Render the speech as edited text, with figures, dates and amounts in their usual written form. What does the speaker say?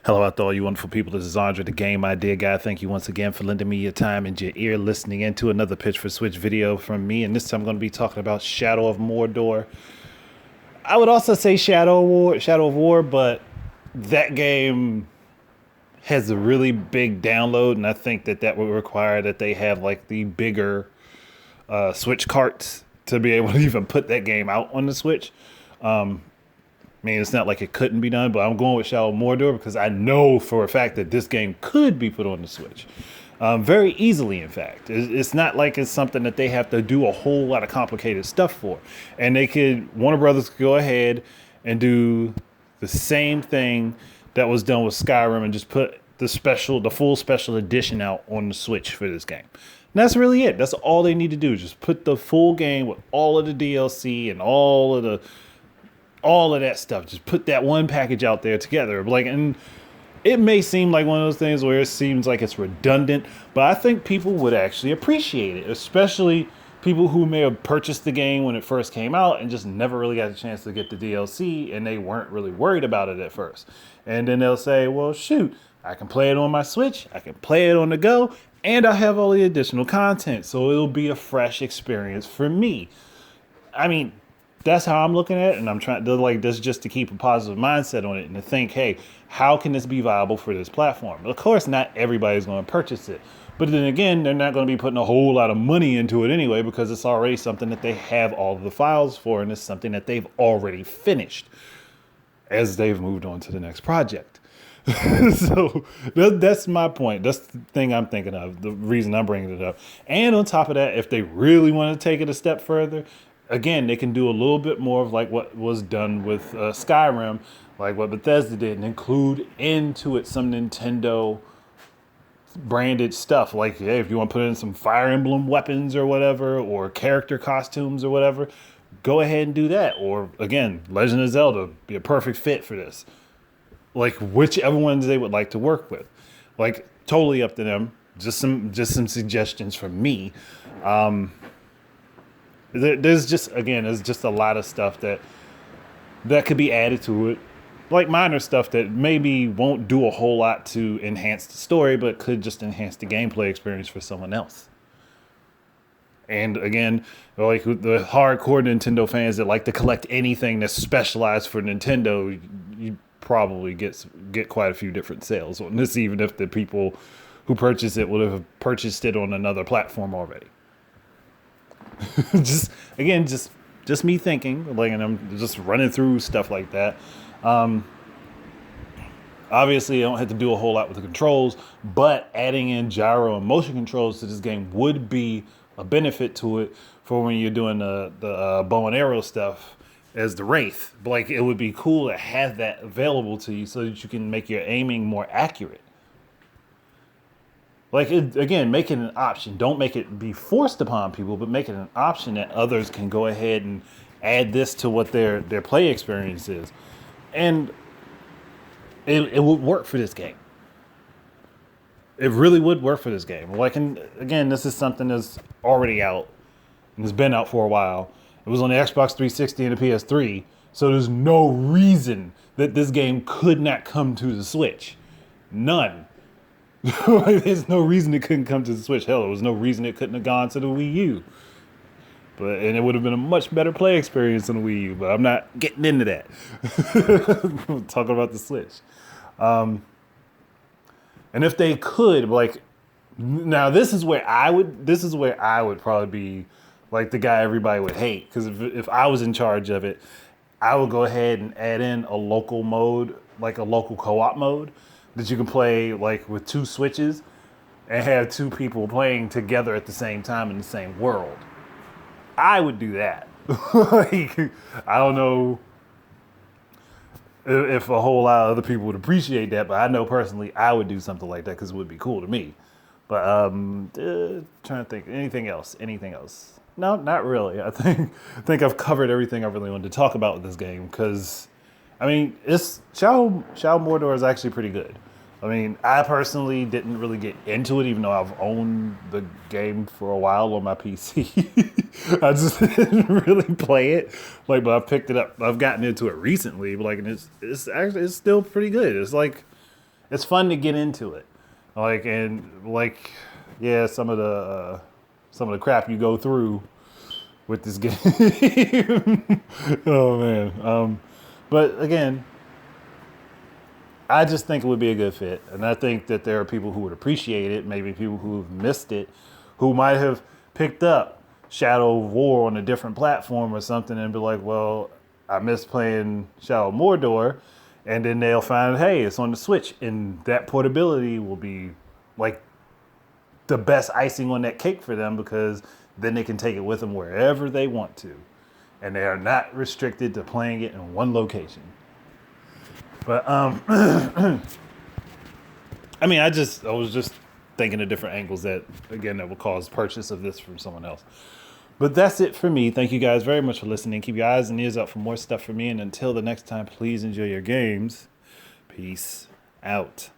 Hello out there, all you wonderful people. This is Andre, the Game Idea Guy. Thank you once again for lending me your time and your ear listening into another Pitch for Switch video from me. And this time I'm going to be talking about Shadow of Mordor. I would also say Shadow of War, but that game has a really big download, and I think that would require that they have like the bigger Switch carts to be able to even put that game out on the Switch. I mean, it's not like it couldn't be done, but I'm going with Shadow of Mordor because I know for a fact that this game could be put on the Switch. Very easily, in fact. It's not like it's something that they have to do a whole lot of complicated stuff for. And Warner Brothers could go ahead and do the same thing that was done with Skyrim and just put the full special edition out on the Switch for this game. And that's really it. That's all they need to do. Just put the full game with all of the DLC and all of that stuff. Just put that one package out there together. And it may seem like one of those things where it seems like it's redundant, but I think people would actually appreciate it, especially people who may have purchased the game when it first came out and just never really got a chance to get the DLC, and they weren't really worried about it at first. And then they'll say, well, shoot, I can play it on my Switch, I can play it on the go, and I have all the additional content, so it'll be a fresh experience for me. I mean, that's how I'm looking at it, and I'm trying to this just to keep a positive mindset on it and to think, hey, how can this be viable for this platform? Of course, not everybody's going to purchase it, but then again, they're not going to be putting a whole lot of money into it anyway because it's already something that they have all of the files for, and it's something that they've already finished as they've moved on to the next project. So that's my point. That's the thing I'm thinking of, the reason I'm bringing it up. And on top of that, if they really want to take it a step further, again, they can do a little bit more of like what was done with Skyrim, like what Bethesda did, and include into it some Nintendo branded stuff. Like, hey, if you want to put in some Fire Emblem weapons or whatever, or character costumes or whatever, go ahead and do that. Or again, Legend of Zelda be a perfect fit for this. Like whichever ones they would like to work with. Like totally up to them. Just some suggestions from me. There's just a lot of stuff that could be added to it, like minor stuff that maybe won't do a whole lot to enhance the story, but could just enhance the gameplay experience for someone else. And again, like the hardcore Nintendo fans that like to collect anything that's specialized for Nintendo, you probably get quite a few different sales on this, even if the people who purchase it would have purchased it on another platform already. just me thinking, and I'm just running through stuff like that. Obviously I don't have to do a whole lot with the controls, but adding in gyro and motion controls to this game would be a benefit to it for when you're doing the bow and arrow stuff as the Wraith. But it would be cool to have that available to you so that you can make your aiming more accurate. Again, make it an option. Don't make it be forced upon people, but make it an option that others can go ahead and add this to what their play experience is. And it would work for this game. It really would work for this game. And again, this is something that's already out and has been out for a while. It was on the Xbox 360 and the PS3, so there's no reason that this game could not come to the Switch. None. There's no reason it couldn't come to the Switch. Hell, there was no reason it couldn't have gone to the Wii U. And it would have been a much better play experience on the Wii U, but I'm not getting into that. I'm talking about the Switch. And if they could, now this is where I would probably be like the guy everybody would hate. Because if I was in charge of it, I would go ahead and add in a local mode, like a local co-op mode, that you can play with two switches and have two people playing together at the same time in the same world. I would do that. I don't know if a whole lot of other people would appreciate that, but I know personally I would do something like that because it would be cool to me. But trying to think, anything else? No, not really. I think I've covered everything I really wanted to talk about with this game because, I mean, Shadow of Mordor is actually pretty good. I mean, I personally didn't really get into it, even though I've owned the game for a while on my PC. I just didn't really play it. But I've picked it up. I've gotten into it recently. But it's still pretty good. it's fun to get into it. Yeah, some of the crap you go through with this game. Oh man. But again, I just think it would be a good fit, and I think that there are people who would appreciate it. Maybe people who've missed it, who might have picked up Shadow of War on a different platform or something, and be like, "Well, I miss playing Shadow of Mordor," and then they'll find, "Hey, it's on the Switch," and that portability will be like the best icing on that cake for them, because then they can take it with them wherever they want to, and they are not restricted to playing it in one location. But I mean, I was just thinking of different angles that will cause purchase of this from someone else. But that's it for me. Thank you guys very much for listening. Keep your eyes and ears out for more stuff from me. And until the next time, please enjoy your games. Peace out.